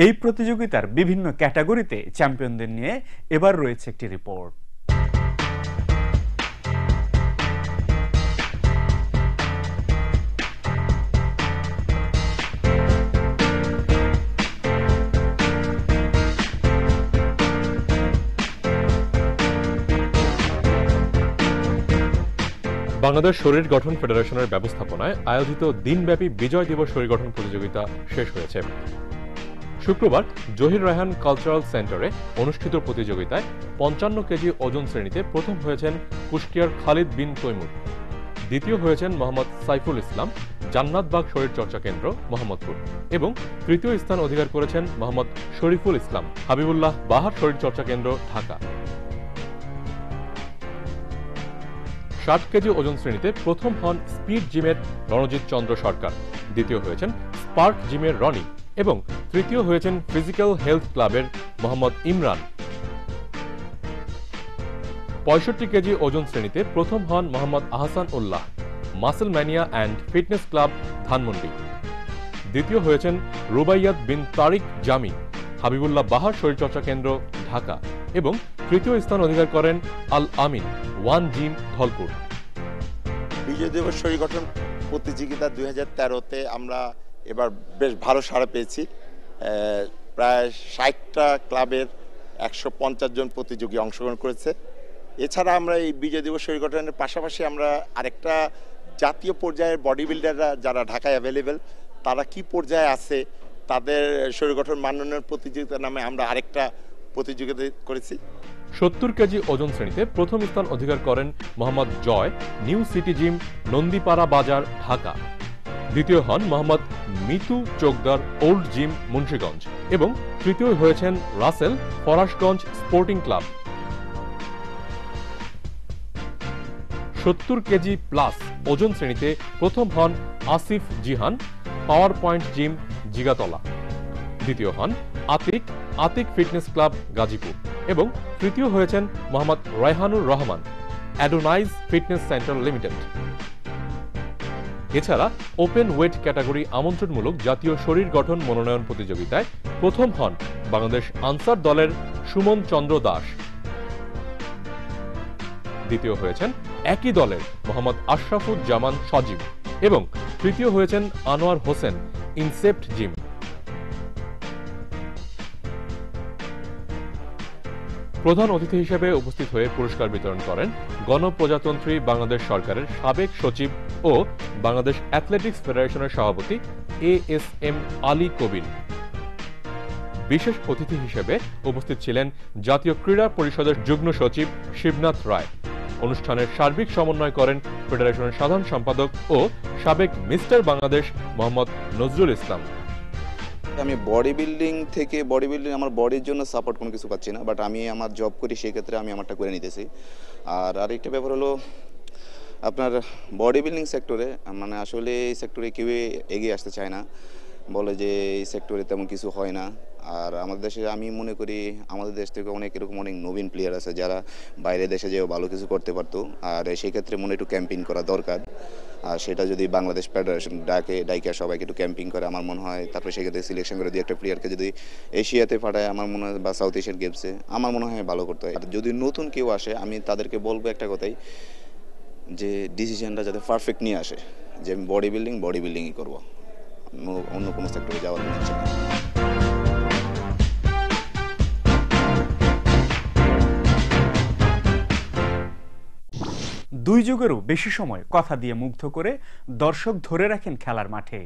এই প্রতিযোগিতার বিভিন্ন ক্যাটাগরিতে চ্যাম্পিয়নদের নিয়ে এবার রয়েছে একটি রিপোর্ট। বাংলাদেশ শরীর গঠন ফেডারেশনের ব্যবস্থাপনায় আয়োজিত দিনব্যাপী বিজয় দিবস শরীর গঠন প্রতিযোগিতা শেষ হয়েছে। শুক্রবার জহির রায়হান কালচারাল সেন্টারে অনুষ্ঠিত প্রতিযোগিতায় ৫৫ কেজি ওজন শ্রেণীতে প্রথম হয়েছেন কুষ্টিয়ার খালিদ বিন তৈমুর, দ্বিতীয় হয়েছেন মোহাম্মদ সাইফুল ইসলাম, জান্নাতবাগ শরীরচর্চা কেন্দ্র, মোহাম্মদপুর, এবং তৃতীয় স্থান অধিকার করেছেন মোহাম্মদ শরীফুল ইসলাম, হাবিবুল্লাহ বাহার শরীরচর্চা কেন্দ্র, ঢাকা। ৬০ কেজি ওজন শ্রেণীতে প্রথম হন স্পিড জিমের রণজিৎ চন্দ্র সরকার, দ্বিতীয় হয়েছেন স্পার্ক জিমের রনি, এবং তৃতীয় হয়েছেন ফিজিক্যাল হেলথ ক্লাবের মোহাম্মদ ইমরান। ৬৫ কেজি ওজন শ্রেণীতে প্রথম হন Mohammad Ahsan Ullah, muscle mania and fitness club, Dhanmondi, দ্বিতীয় হয়েছেন রুবাইয়াত বিন তারিক জামি, হাবিবুল্লাহ বাহার শরীরচর্চা কেন্দ্র, ঢাকা, এবং তৃতীয় স্থান অধিকার করেন আল আমিন ওয়ান জিম, ধলপুর। বিজয় দিবস শরীর গঠন প্রতিযোগিতা 2013-তে আমরা এবার বেশ ভালো সাড়া পেয়েছি। প্রায় ৬০টা ক্লাবের ১৫০ জন প্রতিযোগী অংশগ্রহণ করেছে। এছাড়া আমরা এই বিজয় দিবস শরীর গঠনের পাশাপাশি আমরা আরেকটা জাতীয় পর্যায়ের বডি বিল্ডাররা যারা ঢাকায় অ্যাভেলেবেল, তারা কি পর্যায়ে আছে তাদের শরীর গঠন মানোন্নয়ন প্রতিযোগিতার নামে আমরা আরেকটা প্রতিযোগিতা করেছি। ৭০ কেজি ওজন শ্রেণীতে প্রথম স্থান অধিকার করেন Mohammad Joy, new city gym, Nandipara Bazar, Dhaka, দ্বিতীয় হন মোহাম্মদ মিতু চোকদার, ওল্ড জিম, মুন্সিগঞ্জ, এবং তৃতীয় হয়েছেন Rasel, Farashganj sporting club. ৭০ KG plus ওজন শ্রেণীতে প্রথম হন Asif Jihan, power point gym, Jigatala, দ্বিতীয় হন আতিক ফিটনেস ক্লাব, গাজীপুর, এবং তৃতীয় হয়েছেন Mohammad Raihanur Rahman, Adonize fitness centre limited. এছাড়া ওপেন ওয়েট ক্যাটাগরি আমন্ত্রণমূলক জাতীয় শরীর গঠন মনোনয়ন প্রতিযোগিতায় প্রথম হন বাংলাদেশ আনসার দলের সুমন চন্দ্র দাস, দ্বিতীয় হয়েছেন একই দলের মোহাম্মদ আশরাফুজ্জামান সজীব, এবং তৃতীয় হয়েছেন আনোয়ার হোসেন, ইনসেপ্ট জিম। প্রধান অতিথি হিসেবে উপস্থিত হয়ে পুরস্কার বিতরণ করেন গণপ্রজাতন্ত্রী বাংলাদেশ সরকারের সাবেক সচিব ও বাংলাদেশ অ্যাথলেটিক্স ফেডারেশনের সভাপতি ASM আলী কবির। বিশেষ অতিথি হিসেবে উপস্থিত ছিলেন জাতীয় ক্রীড়া পরিষদের যুগ্ম সচিব শিবনাথ রায়। অনুষ্ঠানের সার্বিক সমন্বয় করেন ফেডারেশনের সাধারণ সম্পাদক ও সাবেক মিস্টার বাংলাদেশ মোহাম্মদ নজরুল ইসলাম। আমি বডি বিল্ডিং আমার বডির জন্য সাপোর্ট কোনো কিছু পাচ্ছি না, বাট আমি আমার জব করি, সেই ক্ষেত্রে আমি আমারটা করে নিতেছি। আর আরেকটা ব্যাপার হলো আপনার বডি বিল্ডিং সেক্টরে, মানে আসলে এই সেক্টরে কেউ এগিয়ে আসতে চায় না, বলে যে এই সেক্টরে তেমন কিছু হয় না। আর আমাদের দেশে আমি মনে করি আমাদের দেশ থেকে অনেক নবীন প্লেয়ার আছে যারা বাইরের দেশে যেও ভালো কিছু করতে পারতো। আর সেই ক্ষেত্রে একটু ক্যাম্পিং করা দরকার। আর সেটা যদি বাংলাদেশ ফেডারেশন ডাইকে সবাইকে একটু ক্যাম্পিং করে, আমার মনে হয় তারপরে সেক্ষেত্রে সিলেকশন করে দিয়ে একটা প্লেয়ারকে যদি এশিয়াতে পাঠায়, আমার মনে হয়, বা সাউথ এশিয়ান গেমসে, আমার মনে হয় ভালো করতে হয়। আর যদি নতুন কেউ আসে, আমি তাদেরকে বলবো একটা কথাই, যে ডিসিশনটা যাতে পারফেক্ট নিয়ে আসে, যে আমি বডি বিল্ডিংই করবো, অন্য কোনো সেক্টরে যাওয়ার ইচ্ছে নেই। দুই যুগেরও বেশি সময় কথা দিয়ে মুগ্ধ করে দর্শক ধরে রাখেন খেলার মাঠে।